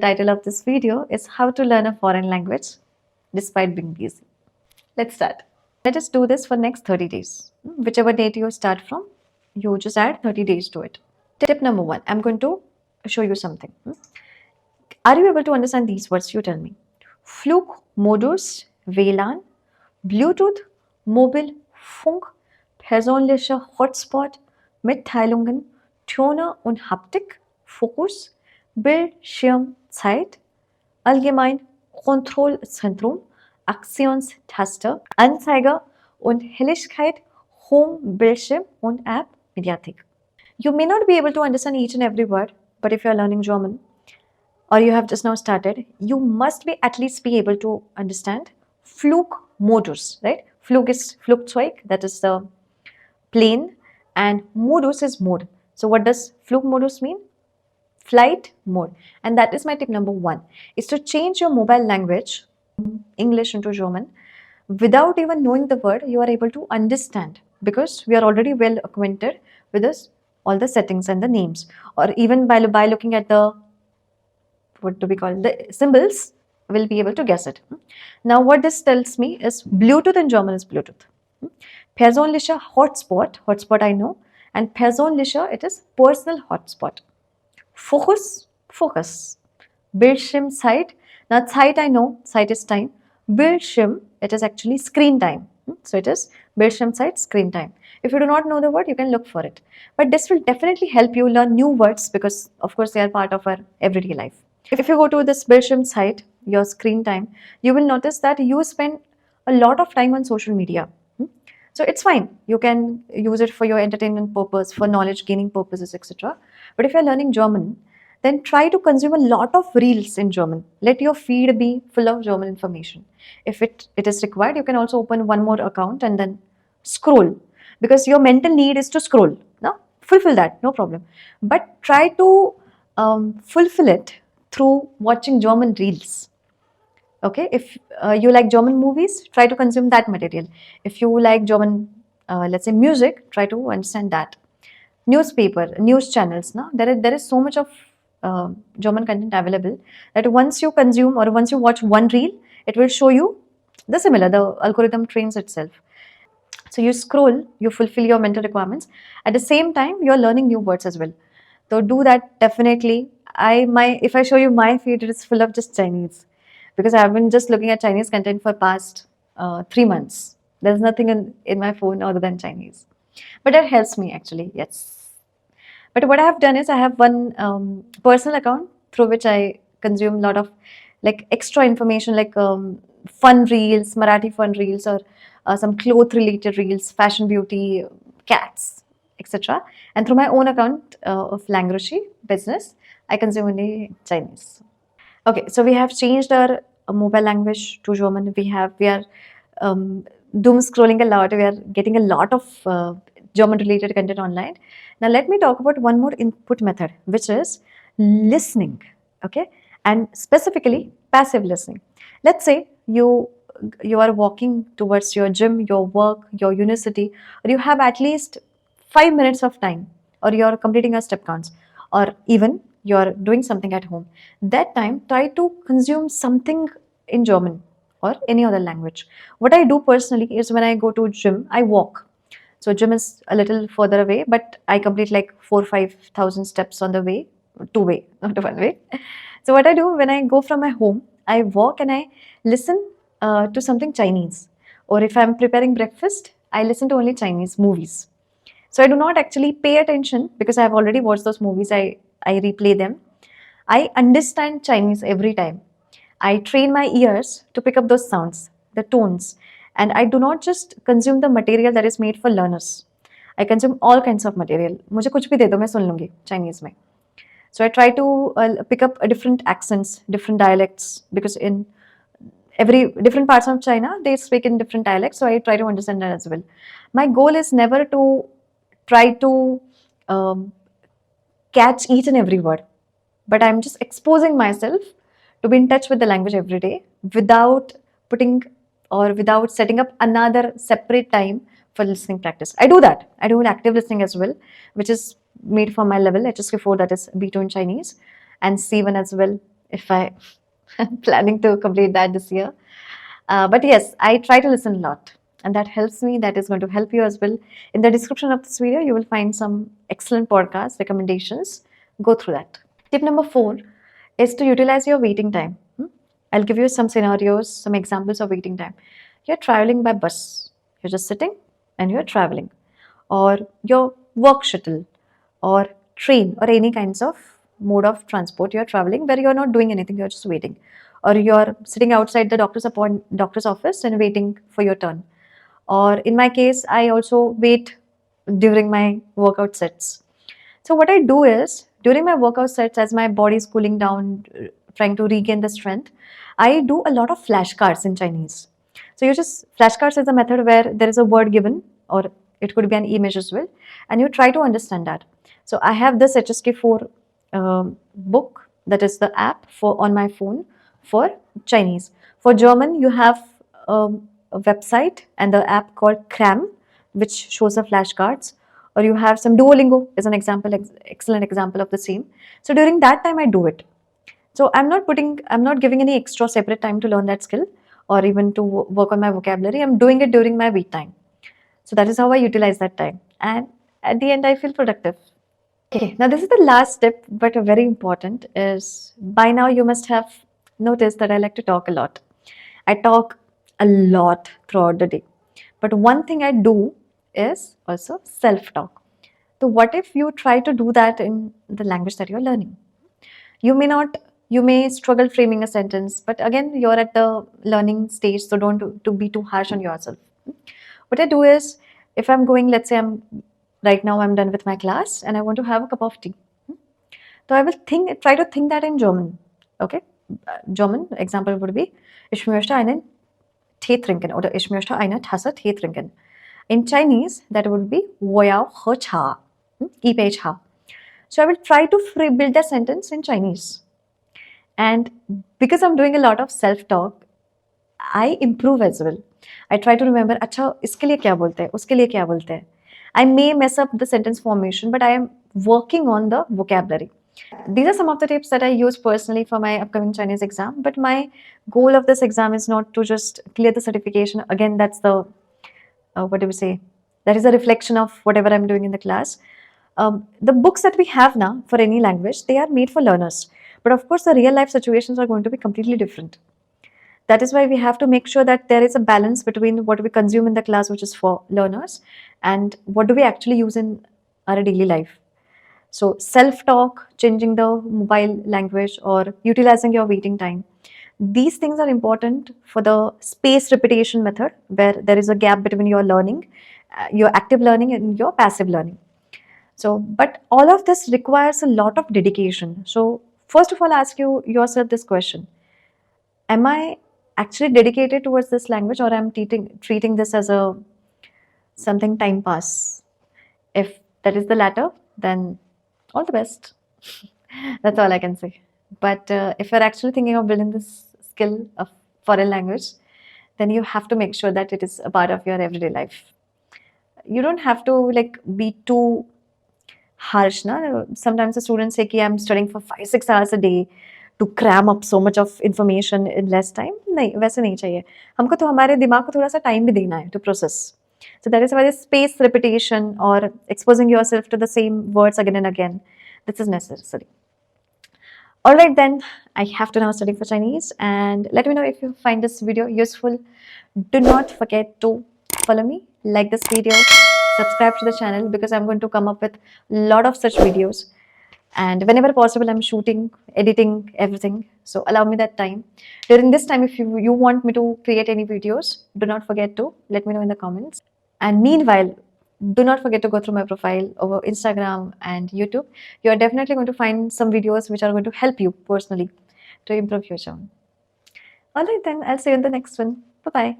title of this video is How to Learn a Foreign Language Despite Being Busy. Let's start. Let us do this for next 30 days. Whichever date you start from, you just add 30 days to it. Tip number 1, I'm going to show you something. Are you able to understand these words? You tell me. Flugmodus, WLAN, Bluetooth, Mobil, Funk, persönlicher Hotspot, Mitteilungen, Töne und Haptik, Fokus, Bildschirmzeit, allgemein Kontrollzentrum, Aktionstaste, Anzeiger und Helligkeit, Home, Bildschirm und App, Mediathek. You may not be able to understand each and every word, but if you are learning German or you have just now started, you must be at least be able to understand Flugmodus, right? Flug is Flugzeug, that is the plane, and modus is mode. So what does Flugmodus mean? Flight mode. And that is my tip number 1, is to change your mobile language, English into German, without even knowing the word. You are able to understand because we are already well acquainted with this, all the settings and the names, or even by looking at the, what do we call it, the symbols, will be able to guess it. Now what this tells me is Bluetooth in German is Bluetooth. Persönlicher Hotspot, hotspot I know, and persönlicher, it is personal hotspot. Focus, focus. Bildschirmzeit, now Zeit I know, Zeit is time. Bildschirm, it is actually screen time. So it is Bildschirmzeit, screen time. If you do not know the word, you can look for it. But this will definitely help you learn new words because of course they are part of our everyday life. If you go to this Bildschirmzeit, your screen time, you will notice that you spend a lot of time on social media. So it's fine. You can use it for your entertainment purpose, for knowledge gaining purposes, etc. But if you're learning German, then try to consume a lot of reels in German. Let your feed be full of German information. If it is required, you can also open one more account and then scroll. Because your mental need is to scroll. No? Fulfill that, no problem. But try to fulfill it through watching German reels. Okay, if you like German movies, try to consume that material. If you like German, let's say music, try to understand that. Newspaper, news channels, no? There is so much of German content available that once you consume or once you watch one reel, it will show you the similar, the algorithm trains itself. So you scroll, you fulfill your mental requirements. At the same time, you're learning new words as well. So do that definitely. If I show you my feed, it is full of just Chinese. Because I have been just looking at Chinese content for past 3 months. There's nothing in my phone other than Chinese. But that helps me actually, yes. But what I have done is I have one personal account through which I consume a lot of like extra information like fun reels, Marathi fun reels, or some cloth related reels, fashion, beauty, cats, etc. And through my own account of Language business, I consume only Chinese. Okay, so we have changed our mobile language to German. We are doom scrolling a lot. We are getting a lot of German related content online. Now let me talk about one more input method, which is listening. Okay, and specifically passive listening. Let's say you are walking towards your gym, your work, your university, or you have at least 5 minutes of time, or you are completing your step counts, or even you're doing something at home. That time, try to consume something in German or any other language. What I do personally is when I go to gym, I walk. So gym is a little further away, but I complete like 4,000-5,000 steps on the way, 2-way, not 1-way. So what I do when I go from my home, I walk and I listen to something Chinese. Or if I'm preparing breakfast, I listen to only Chinese movies. So I do not actually pay attention because I have already watched those movies. I replay them. I understand Chinese every time. I train my ears to pick up those sounds, the tones. And I do not just consume the material that is made for learners. I consume all kinds of material. मुझे कुछ भी दे दो मैं सुन लूँगी Chinese में. So I try to pick up different accents, different dialects, because in every different parts of China, they speak in different dialects. So I try to understand that as well. My goal is never to try to catch each and every word, but I'm just exposing myself to be in touch with the language every day without putting or without setting up another separate time for listening practice. I do that. I do active listening as well, which is made for my level HSK4, that is B2 in Chinese, and C1 as well if I'm planning to complete that this year. But yes, I try to listen a lot, and that helps me. That is going to help you as well. In the description of this video, you will find some excellent podcast recommendations. Go through that. Tip number 4 is to utilize your waiting time. I'll give you some scenarios, some examples of waiting time. You're traveling by bus, you're just sitting and you're traveling, or your work shuttle, or train, or any kinds of mode of transport you're traveling where you're not doing anything, you're just waiting, or you're sitting outside the doctor's office and waiting for your turn. Or in my case, I also wait during my workout sets. So what I do is during my workout sets, as my body is cooling down, trying to regain the strength, I do a lot of flashcards in Chinese. So you just flashcards is a method where there is a word given, or it could be an image as well, and you try to understand that. So I have this HSK4 book, that is the app for on my phone for Chinese. For German, you have a website and the app called Cram, which shows the flashcards. Or you have some Duolingo is an example, excellent example of the same. So during that time, I do it. So I'm not giving any extra separate time to learn that skill or even to work on my vocabulary. I'm doing it during my wait time. So that is how I utilize that time. And at the end, I feel productive. Okay, now this is the last tip, but very important is by now you must have noticed that I like to talk a lot. I talk a lot throughout the day. But one thing I do is also self-talk. So what if you try to do that in the language that you're learning? You may not, you may struggle framing a sentence, but again, you're at the learning stage, so don't to be too harsh on yourself. What I do is, if I'm going, let's say right now I'm done with my class and I want to have a cup of tea. So I will try to think that in German. Okay, German example would be, ich möchte einen Tee trinken, oder ich möchte eine Tasse Tee trinken. In Chinese, that would be 我要喝茶, 一杯茶. So I will try to build a sentence in Chinese. And because I'm doing a lot of self-talk, I improve as well. I try to remember, अच्छा इसके लिए क्या बोलते हैं, उसके लिए क्या बोलते हैं. I may mess up the sentence formation, but I am working on the vocabulary. These are some of the tips that I use personally for my upcoming Chinese exam. But my goal of this exam is not to just clear the certification. Again, that's the, what do we say? That is a reflection of whatever I'm doing in the class. The books that we have now for any language, they are made for learners. But of course, the real life situations are going to be completely different. That is why we have to make sure that there is a balance between what we consume in the class, which is for learners, and what do we actually use in our daily life. So self-talk, changing the mobile language, or utilizing your waiting time. These things are important for the spaced repetition method, where there is a gap between your learning, your active learning and your passive learning. So, but all of this requires a lot of dedication. So first of all, ask yourself this question. Am I actually dedicated towards this language, or I'm treating this as a something time pass? If that is the latter, then all the best. That's all I can say. But if you're actually thinking of building this skill of foreign language, then you have to make sure that it is a part of your everyday life. You don't have to like be too harsh. Na? Sometimes the students say, I'm studying for 5-6 hours a day to cram up so much of information in less time. नहीं, वैसे नहीं चाहिए. हमको तो हमारे दिमाग को थोड़ा सा time भी देना है to process. So that is why the spaced repetition or exposing yourself to the same words again and again, this is necessary. Alright then, I have to now study for Chinese, and let me know if you find this video useful. Do not forget to follow me, like this video, subscribe to the channel, because I'm going to come up with a lot of such videos. And whenever possible, I'm shooting, editing, everything. So allow me that time. During this time, if you want me to create any videos, do not forget to let me know in the comments. And meanwhile, do not forget to go through my profile over Instagram and YouTube. You are definitely going to find some videos which are going to help you personally to improve your German. Alright then, I'll see you in the next one. Bye-bye.